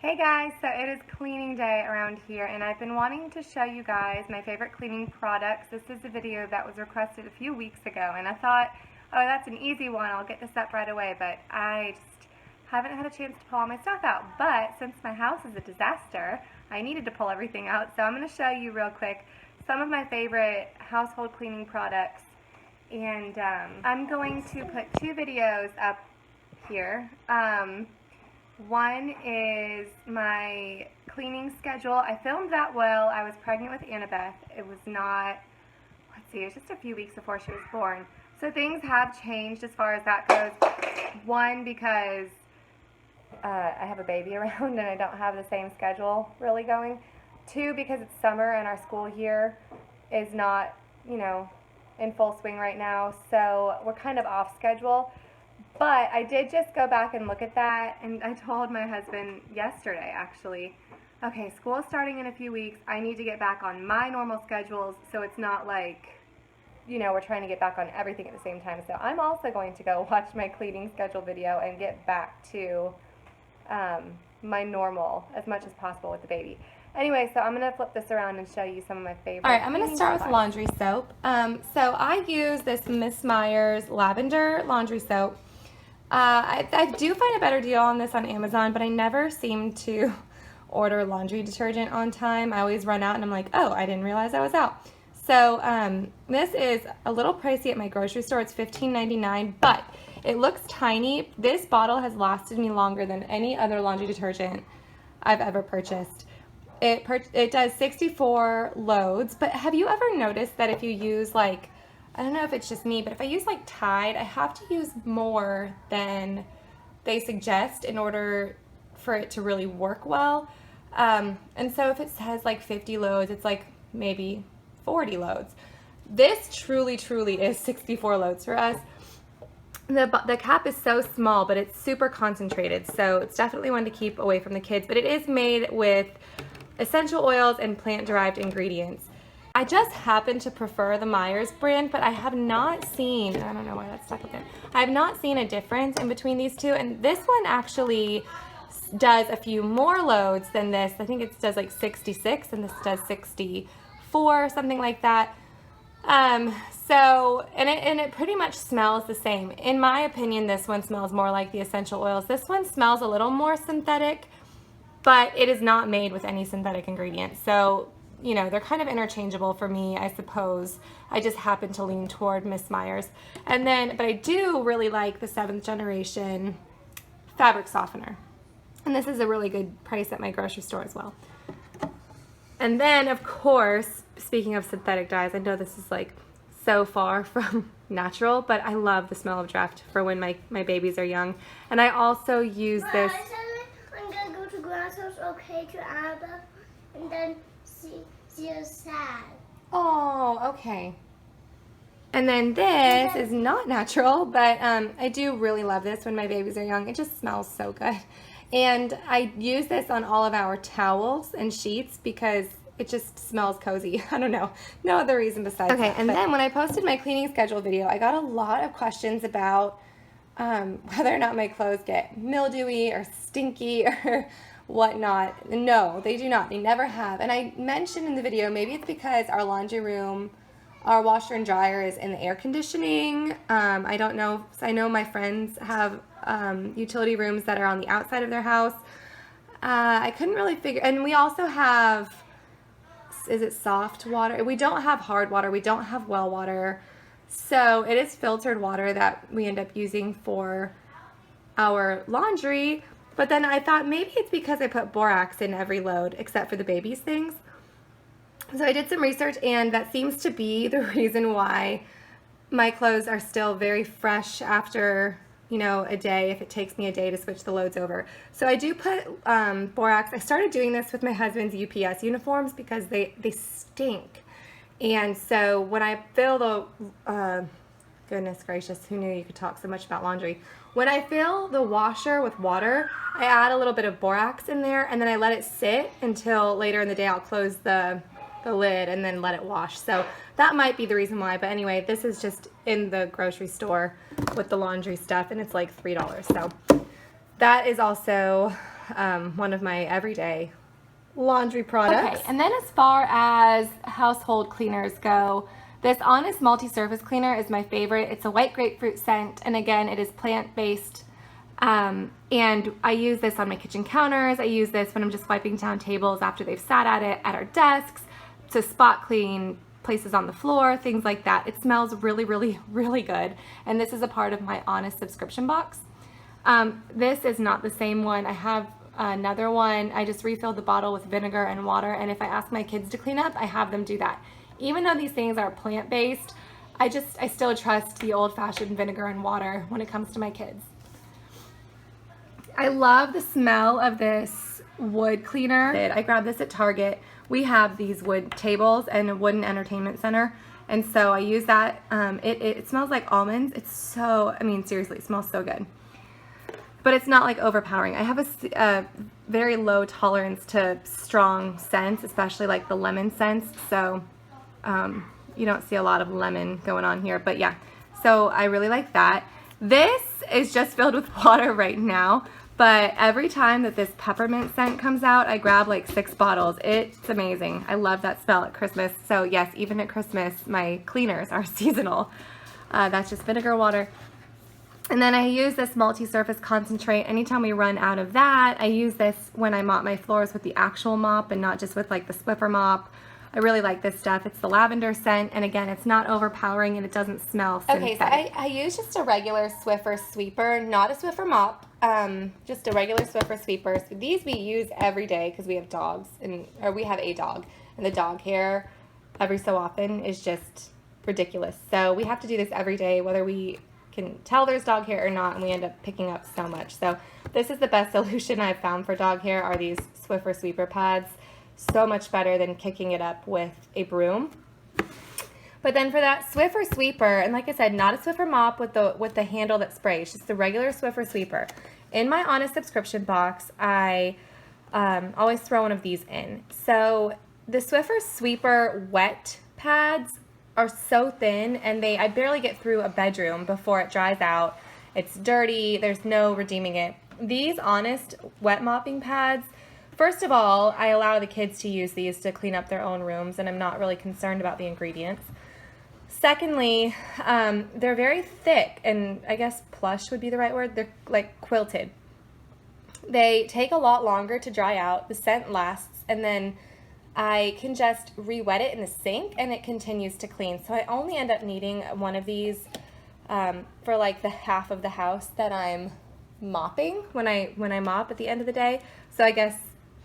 Hey guys, so it is cleaning day around here and I've been wanting to show you guys my favorite cleaning products. This is a video that was requested a few weeks ago and I thought, oh, that's an easy one, I'll get this up right away, but I just haven't had a chance to pull all my stuff out. But since my house is a disaster, I needed to pull everything out, so I'm going to show you real quick some of my favorite household cleaning products, and I'm going to put two videos up here. One is my cleaning schedule. I filmed that while I was pregnant with Annabeth. It was not, let's see, it was just a few weeks before she was born. So things have changed as far as that goes. One, because I have a baby around and I don't have the same schedule really going. Two, because it's summer and our school here is not, in full swing right now. So we're kind of off schedule. But I did just go back and look at that, and I told my husband yesterday, actually, okay, school's starting in a few weeks. I need to get back on my normal schedules, so it's not like, we're trying to get back on everything at the same time. So I'm also going to go watch my cleaning schedule video and get back to my normal as much as possible with the baby. Anyway, so I'm going to flip this around and show you some of my favorite. All right, I'm going to start with laundry soap. So I use this Miss Meyer's lavender laundry soap. I do find a better deal on this on Amazon, but I never seem to order laundry detergent on time. I always run out and I'm like, oh, I didn't realize I was out. So this is a little pricey at my grocery store. It's $15.99, but it looks tiny. This bottle has lasted me longer than any other laundry detergent I've ever purchased. It does 64 loads, but have you ever noticed that if you use I don't know if it's just me, but if I use Tide, I have to use more than they suggest in order for it to really work well. And so if it says 50 loads, it's maybe 40 loads. This truly is 64 loads for us. The cap is so small, but it's super concentrated, so it's definitely one to keep away from the kids. But it is made with essential oils and plant-derived ingredients. I just happen to prefer the Meyer's brand, but I have not seen, I don't know why that's stuck again. I have not seen a difference in between these two, and this one actually does a few more loads than this. I think it does 66 and this does 64, something like that. And it pretty much smells the same. In my opinion, this one smells more like the essential oils. This one smells a little more synthetic, but it is not made with any synthetic ingredients. So they're kind of interchangeable for me, I suppose. I just happen to lean toward Miss Meyer's. But I do really like the 7th generation fabric softener. And this is a really good price at my grocery store as well. And then, of course, speaking of synthetic dyes, I know this is so far from natural, but I love the smell of Draft for when my babies are young. And I also use this. I'm gonna go to Grandma's house, okay, to Annabelle, and then she is sad. Oh, okay. And then this is not natural, but I do really love this when my babies are young. It just smells so good. And I use this on all of our towels and sheets because it just smells cozy. I don't know. No other reason besides that. Okay, and then when I posted my cleaning schedule video, I got a lot of questions about whether or not my clothes get mildewy or stinky or whatnot. No, they do not. They never have. And I mentioned in the video, maybe it's because our laundry room, our washer and dryer is in the air conditioning. I don't know. I know my friends have utility rooms that are on the outside of their house. I couldn't really figure. And we also have, is it soft water? We don't have hard water. We don't have well water. So it is filtered water that we end up using for our laundry. But then I thought maybe it's because I put borax in every load except for the baby's things. So I did some research, and that seems to be the reason why my clothes are still very fresh after, a day, if it takes me a day to switch the loads over. So I do put borax. I started doing this with my husband's UPS uniforms because they stink. And so when I fill the, goodness gracious, who knew you could talk so much about laundry? When I fill the washer with water, I add a little bit of borax in there, and then I let it sit until later in the day. I'll close the lid and then let it wash. So that might be the reason why. But anyway, this is just in the grocery store with the laundry stuff, and it's $3. So that is also one of my everyday laundry products. Okay, and then as far as household cleaners go, this Honest Multi-Surface Cleaner is my favorite. It's a white grapefruit scent, and again, it is plant-based. And I use this on my kitchen counters. I use this when I'm just wiping down tables after they've sat at it at our desks, to spot clean places on the floor, things like that. It smells really, really, really good. And this is a part of my Honest subscription box. This is not the same one. I have another one. I just refilled the bottle with vinegar and water, and if I ask my kids to clean up, I have them do that. Even though these things are plant-based, I still trust the old-fashioned vinegar and water when it comes to my kids. I love the smell of this wood cleaner. I grabbed this at Target. We have these wood tables and a wooden entertainment center, and so I use that. It smells like almonds. It's so, I mean, seriously, it smells so good. But it's not like overpowering. I have a very low tolerance to strong scents, especially like the lemon scents, so you don't see a lot of lemon going on here, but yeah, so I really like that. This is just filled with water right now, but every time that this peppermint scent comes out, I grab like 6 bottles. It's amazing. I love that smell at Christmas. So yes, even at Christmas, my cleaners are seasonal. That's just vinegar water. And then I use this multi-surface concentrate. Anytime we run out of that, I use this when I mop my floors with the actual mop and not just with like the Swiffer mop. I really like this stuff. It's the lavender scent, and again, it's not overpowering and it doesn't smell synthetic. Okay, so I use just a regular Swiffer sweeper, not a Swiffer mop, just a regular Swiffer sweeper. So these we use every day because we have dogs, or we have a dog, and the dog hair every so often is just ridiculous. So we have to do this every day, whether we can tell there's dog hair or not, and we end up picking up so much. So this is the best solution I've found for dog hair, are these Swiffer sweeper pads. So much better than kicking it up with a broom. But then for that Swiffer sweeper, and like I said, not a Swiffer mop with the handle that sprays, just the regular Swiffer sweeper. In my Honest subscription box, I always throw one of these in. So the Swiffer sweeper wet pads are so thin, and I barely get through a bedroom before it dries out. It's dirty, there's no redeeming it. These Honest wet mopping pads, first of all, I allow the kids to use these to clean up their own rooms, and I'm not really concerned about the ingredients. Secondly, they're very thick, and I guess plush would be the right word. They're like quilted. They take a lot longer to dry out, the scent lasts, and then I can just re-wet it in the sink and it continues to clean. So I only end up needing one of these for like the half of the house that I'm mopping when I mop at the end of the day. So I guess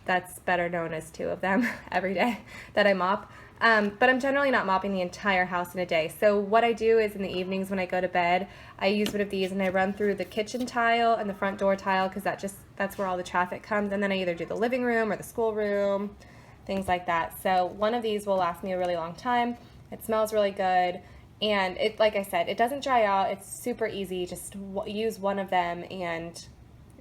that's better known as 2 of them every day that I mop. But I'm generally not mopping the entire house in a day. So what I do is in the evenings when I go to bed, I use one of these and I run through the kitchen tile and the front door tile, because that's where all the traffic comes. And then I either do the living room or the schoolroom, things like that. So one of these will last me a really long time. It smells really good. And it, like I said, it doesn't dry out. It's super easy. Just use one of them and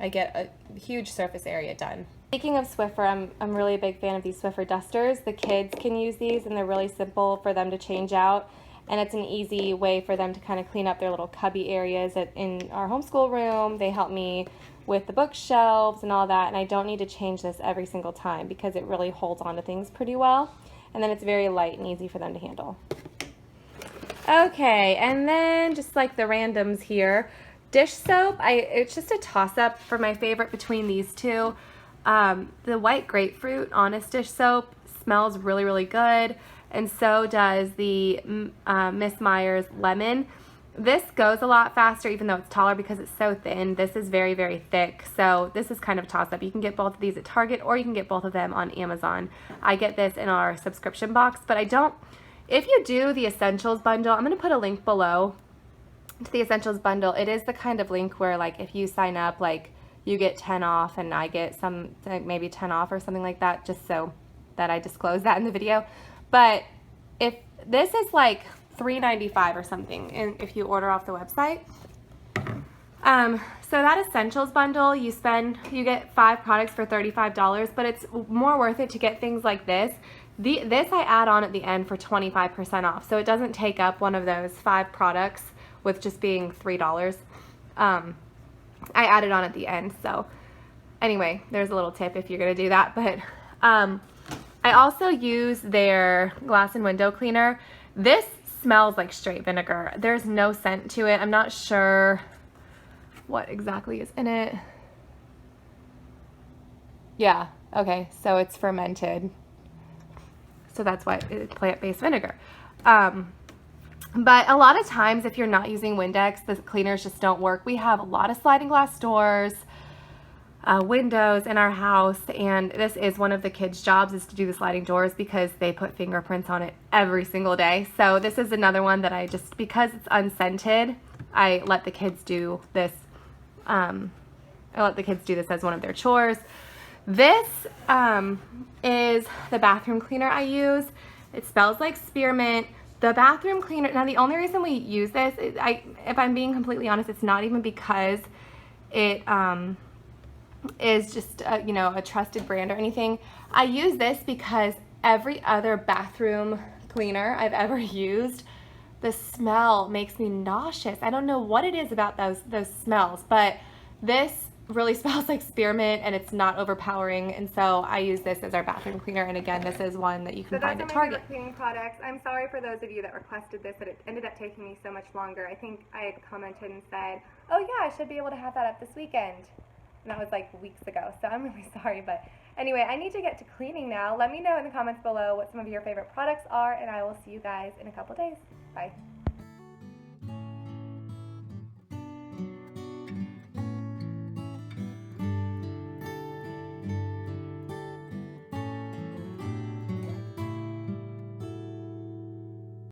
I get a huge surface area done. Speaking of Swiffer, I'm really a big fan of these Swiffer dusters. The kids can use these and they're really simple for them to change out, and it's an easy way for them to kind of clean up their little cubby areas in our homeschool room. They help me with the bookshelves and all that, and I don't need to change this every single time because it really holds on to things pretty well, and then it's very light and easy for them to handle. Okay, and then just like the randoms here, dish soap, it's just a toss-up for my favorite between these two. The white grapefruit Honest dish soap smells really, really good, and so does the Miss Meyer's lemon. This goes a lot faster even though it's taller because it's so thin. This is very, very thick, so this is kind of a toss-up. You can get both of these at Target or you can get both of them on Amazon. I get this in our subscription box, but I don't. If you do the Essentials bundle, I'm going to put a link below to the Essentials bundle. It is the kind of link where, like, if you sign up, like, you get 10 off and I get some, like, maybe 10 off or something like that, just so that I disclose that in the video. But if this is like $3.95 or something, and if you order off the website, so that Essentials bundle, you get 5 products for $35, but it's more worth it to get things like this. This I add on at the end for 25% off, so it doesn't take up one of those 5 products with just being $3. I added on at the end, so anyway, there's a little tip if you're gonna do that. But I also use their glass and window cleaner. This smells like straight vinegar. There's no scent to it. I'm not sure what exactly is in it. Yeah, okay, so it's fermented. So that's why it's plant-based vinegar. But a lot of times if you're not using Windex, the cleaners just don't work. We have a lot of sliding glass doors, windows in our house, and this is one of the kids' jobs, is to do the sliding doors because they put fingerprints on it every single day. So this is another one that I just, because it's unscented, I let the kids do this. I let the kids do this as one of their chores. This is the bathroom cleaner I use. It smells like spearmint. The bathroom cleaner, now the only reason we use this, is if I'm being completely honest, it's not even because it is just a trusted brand or anything. I use this because every other bathroom cleaner I've ever used, the smell makes me nauseous. I don't know what it is about those smells, but this really smells like spearmint and it's not overpowering, and so I use this as our bathroom cleaner. And again, this is one that you can find at Target. So those are my favorite cleaning products. I'm sorry for those of you that requested this, that it ended up taking me so much longer. I think I had commented and said, oh yeah, I should be able to have that up this weekend. And that was like weeks ago, so I'm really sorry. But anyway, I need to get to cleaning now. Let me know in the comments below what some of your favorite products are, and I will see you guys in a couple days. Bye.